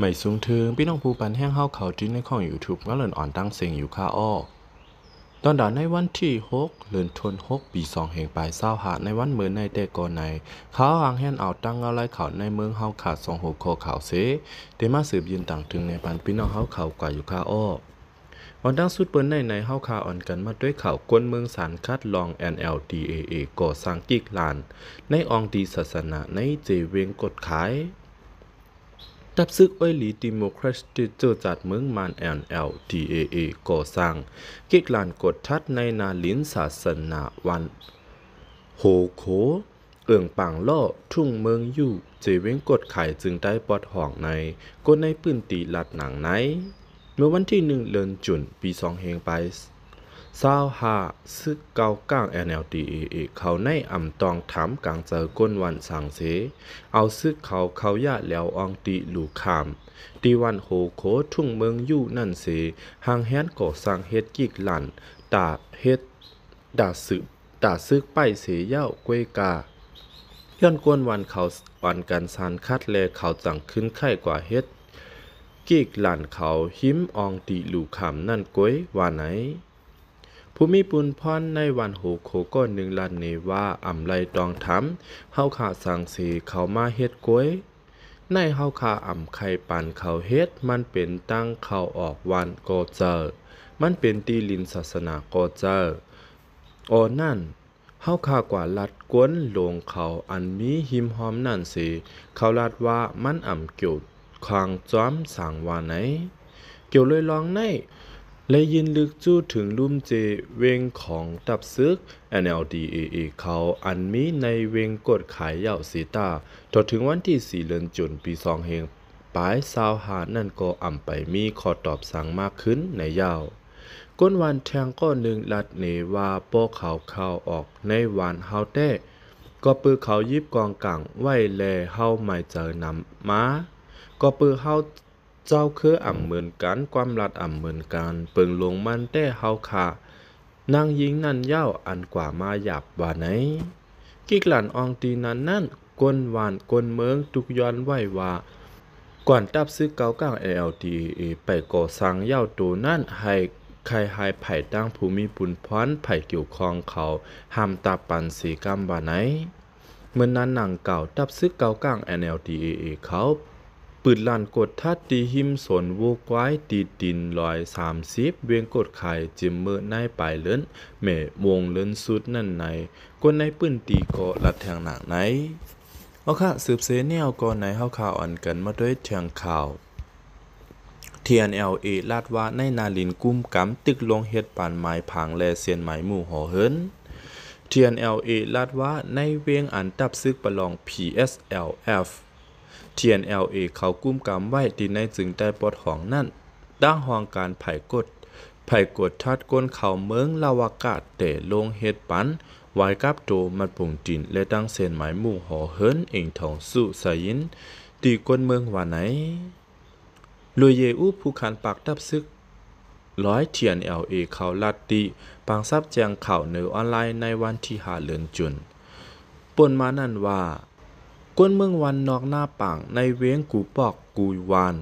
ไม่สูงถึงพี่น้องผู้ปันแห้งเฮาเขาจิ้นในของ YouTube ก็เลิ่นอ่อนตั้งเสียงอยู่ค่าอ้อตอนด่านในวันที่6เดือนธันวาคมปี2แห่งปลาย20หาในวันมื้อในแต่ก่อนในเขาหางแห่นเอาตั้งเอาไล่เขาในเมืองเฮาขาด2หัวข้อข่าวเสได้มาสืบยืนต่างถึงในปันพี่น้องเฮาเขากว่าอยู่ค่าอ้อวันตั้งสุดเปิ้นในเฮาคาอ่อนกันมาด้วยข่าวกวนเมืองสารคัดลอง NLDAA ก่อสร้างกิกลานในองค์ดีศาสนาในเจเวงกฎขายตับซึกอ้อยหลีดิโมคราติเจอจัดเมืองมาน NLDAA ก่อสร้างกิกลานกดทัดในนาลินศาสนาวันโหโขเอิ่งปังล่อทุ่งเมืองอยู่เจเว้งกดไข่จึงได้ปอดห่องในก็ในปื้นตีลัดหนังไหนเมื่อวันที่1เดือนจุนปี2เฮงไป25ซึกเก่าก้าง NLDAA เขาในอ่ำตองถามกลางเจอก้นวันสังเสเอาซึกเขายะแล้วอองติหลูคามตีวันโหโคทุ่งเมืองยู่นั่นเสหางแฮนก่อสร้างเฮ็ดกิกหลั่นตาเฮ็ดดาซึกไปเสเย้ากวยกาย้อนกวนวันเขาวันกันสานคัดแลเขาจังขึ้นไข่กว่าเฮ็ดกิกหลั่นเขาหิมอองติหลูคามนั่นกวยว่าไหนผู้มีปุญพรในวันโหโคก้อนหนึ่งลันเนว่าอ่ำไลตองถามเฮาขาสังสีเขามาเฮ็ดกวยในเฮาขาอ่ำไข่ปันเขาเฮ็ดมันเป็นตั้งเขาออกวันโกเจอมันเป็นตีลินศาสนาโกเจอโอนั่นเฮาขากว่าลัดกวนลงเขาอันมีหิมหอมนั่นสิเขาลัดว่ามันอ่ำเกี่ยวคางจ้อมสั่งว่าไหนเกี่ยวเลยลองในและยินลึกจู้ถึงลุ่มเจเวงของตับซึก NLDAA เขาอันมีในเวงกดขายเหย่าสีตาจนถึงวันที่4เดือนจุนปี2เฮงปลาย25นั่นก็อ่ำไปมีขอตอบสั่งมากขึ้นในยาวก้นวันแทงก็หนึ่งลัดเนว่าโป้เขาเข้าออกในวันเฮาแต้ก็ปือเขายิบกองกังไว้แลเฮาไม่เจอนำมาก็ปือเฮาเจ้าคืออ่ำเหมือนกันความรัดอ่ำเหมือนกันเปิงลงมันแต่เฮาค่ะนางยิงนั่นเย้าอันกว่ามาหยับว่าไหนกิกหลันอองตีนั้นนั่นก้นวานก้นเมืองทุกย้อนไว้ว่าก่อนตับซื้อเก่ากลาง LDA ไปก่อสร้างเย้าตัวนั่นให้ใครหายไผ่ตั้งภูมิปุนพรไผ่เกี่ยวคองเขาห้ามตาปันสีกำว่าไหนเมื่อนั้นหนังเก่าตับซึกเก่ากลาง NLDAA เขาปืดลั่นกดทัดตีหิมสนวูกไว้ตีดิน130เวียงกดไข่จิมเมื่อในปลายเลิ้นแม่วงเลิ้นสุดนั่นในกวนในปื้นตีก็ลัดแทงหนักไหนเอาค่ะสืบเสแนวก่อนในเฮาข่าวอ่อนกันมาด้วยแทงข่าว TNLA ลาดว่าในนาลินกุ้มกำตึกลงเฮ็ดปานไม้ผางแลเซียนไหมหมู่หอเฮิน TNLA ลาดว่าในเวียงอันตับซึกประลอง PSLF TNLA เขากุ้มกำไว้ที่ในจึงได้ปลดของนั่นด้างห้องการไผ่กดทัดก้นเขาเมืองลาวากาศแต่ลงเฮ็ดปันไว้กับโตมันปุ่งจินและตั้งเส้นหมายหมู่หอเฮินเองทองสู้สายินตีก้นเมืองว่าไหนลุยเยอูผู้ขันปากตับซึกTNLA เขาลัดตีปังซับแจงข่าวเนือออนไลน์ในวันที่5เดือนจุนปนมานั่นว่ากวนเมืองวันนอกหน้าปังในเว้งกูปอกกูวาน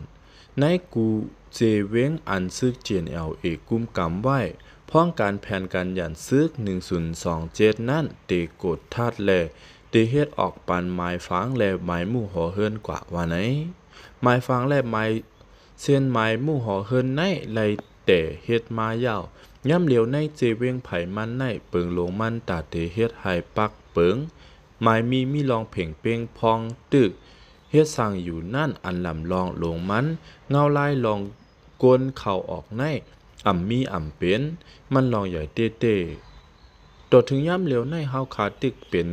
ในกูเจเว้งอันซึกTNLAกุมกำไว้พ้องการแผนการยันซึก1027นั่นเตกดทัดแลเตเฮ็ดออกปันไม้ฟางและไม้หมู่หอเฮิรนกว่าว่าไหนไม้ฟางและไม้เส้นไม้หมู่หอเฮิรนในไลแต่เฮ็ดมายาวย่ำเหลียวในเจเว้งไผมันในเปิงลงมันตาเตเฮ็ดให้ปักเปิงหมายมีลองเพ่งเป้งพองตึกเฮ็ดสั่งอยู่นั่นอันลำลองลงมันเงาลายลองกวนเข่าออกในอ่ำมีอ่ำเป็นมันลองใหญ่เต้ต่อถึงย่ำเหลียวในเฮาขาตึกเป็น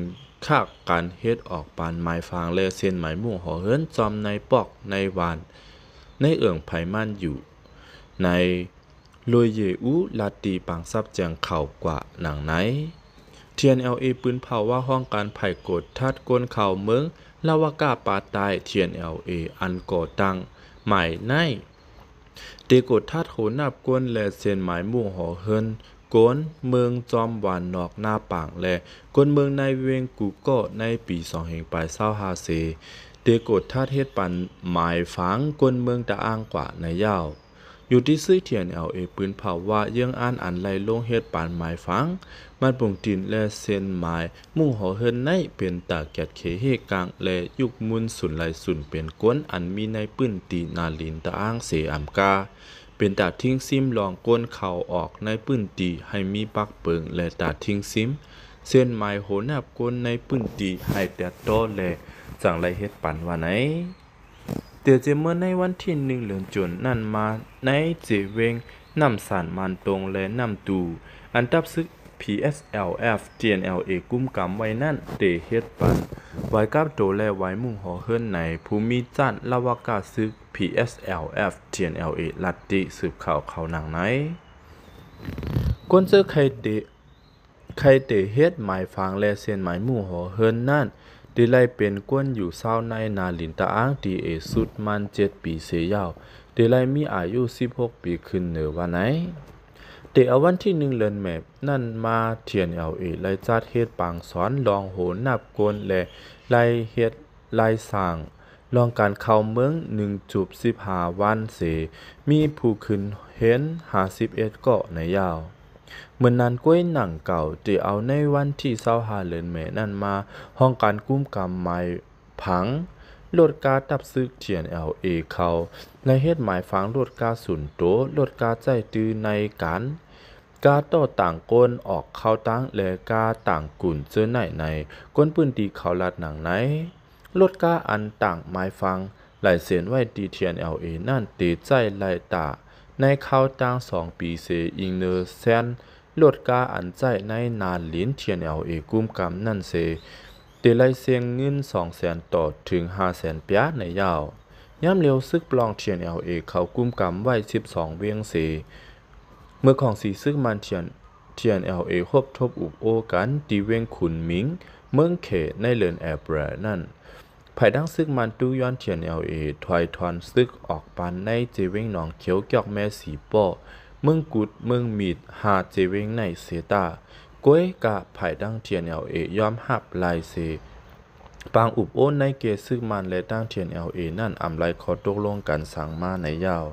คากการเฮ็ดออกปานไม้ฟางและเส้นไหมหมู่หอเฮิรนจอมในปอกในวานในเอิ่งไผมันอยู่ในโลยเยอูลาตีปังซับแจงเข่ากว่าหนังไหนTNLA ปืนเผาว่าห้องการไผ่กดทัดก้นเข่าเมืองลาวากาปาตาย TNLA อันก่อตั้งหมายในเตกดทัดโหนับก้นและเส้นหมายหมู่หอเฮินก้นเมืองจอมหวานนอกหน้าป่างและก้นเมืองในเวงกูก็ในปี2เฮงปลาย25เซเต กดท่าเทศปันหมายฝังกวนเมืองตะอ้างกว่าในยาวอยู่ที่ซื้อเทียนLAปืนเผาว่ายังอ่านอันไลลงเฮ็ดปานหมายฝังมันปุ่งตินและเส้นหมายมุ่งหอเฮินในเป็นตาแกดเขเฮกลางและยุกมุนสุนไหลสุนเป็นก้นอันมีในปื้นตีนาลินตะอ้างเสอัมกาเป็นตาทิ้งซิมลองก้นเข่าออกในปื้นตีให้มีปักเปิงและตาทิ้งซิมเส้นหมายโหนับก้นในปื้นตีให้แต่โตและจังไรเฮ็ดปันว่าไหนเดี๋ยวจะเมื่อในวันที่1 เดือนจุนนั่นมาในเจเวงนำสารมันตรงและนำตูอันตับซึก PSLF TNLA กุ้มกำไว้นั่นเตเฮ็ดปันไว้กับโตและไว้มุ่งหอเฮิรนในภูมิจันลาวากาซึก PSLF TNLA ลัดติสืบข่าวเขาหนังไหนก้นเจอใครเตเฮ็ดหมายฟังและเส้นหมายมุ่งหอเฮิรนนั่นดีไลเป็นกวนอยู่เศร้าในนาลินตะอ้างดีเอสุดมัน7 ปีเสียยาวดีไลมีอายุ16 ปีขึ้นเหนือวันไหนเตเอาวันที่1 เดือนแมบนั่นมาเทียนLAไล่จัดเฮ็ดปางสอนลองโหนับกวนและไล่เฮ็ดไล่สร้างลองการเข้าเมือง1.15 วันเสมีผู้ขึ้นเห็น51เกาะในยาวเมื่อนั้นก้วยหนังเก่าที่เอาในวันที่25 เดือนเมษนั่นมาห้องการกุ้มกำหมายผังลดการตับซึกเทียนLAเขาในเฮ็ดหมายฝังลดการสุนโตลดการใจตื้อในการต่อต่างก้นออกเข้าตั้งและการต่างกุ่นเจอในก้นปืนตีเขาลัดหนังไหนลดการอันต่างหมายฟังไหลเสียนไว้ดีเทียนLAนั่นตีใจไหลตาในเข้าตั้ง2 ปีเสอิงเนอร์แซนลดกาอันใจในนาลินเทียนLAกุ้มกำนั่นเสเตไลเสียงเงิน200,000ต่อถึง500,000 ปยาในยาวย่ำเร็วซึกปลองเทียนLAเขากุ้มกำไว้12 เวียงเสเมื่อของสีซึกมันเทียนLAคบทบอุบโอกันตีเวียงขุนหมิงเมืองเขในเลือนแอเบรนั่นภายดังซึกมันตู้ย้อนเทียนLAถอยทอนซึกออกปันในเจเวงหนองเขียวเกี่ยวแม่สีป้อเมืองกุดเมืองมีดหาเจเวงในเสตาก้วยกะภายดังเทียนLAยอมหับลายเสปางอุบโอนในเกซึกมันและดังเทียนLAนั่นอำไลขอตกลงกันสั่งมาในยาว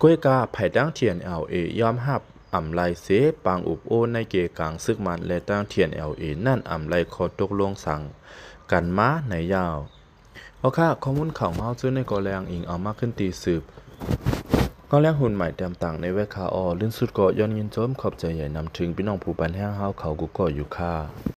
ก้วยกะภายดังเทียนLAยอมหับอำไลเสปางอุบโอนในเกกลางซึกมันและดังเทียนLAนั่นอำไลขอตกลงสั่งกันมาในยาวเอาค่ะข้อมูลข่าวเมาซื้อในกอแรงอิงเอามาขึ้นตีสืบก็แรงหุ่นใหม่เต็มต่างในเวคาออลื่นสุดก็ย้อนยินโจมขอบใจใหญ่นำถึงพี่น้องผู้ปันแห้งเฮาเขากุก็อยู่ค่ะ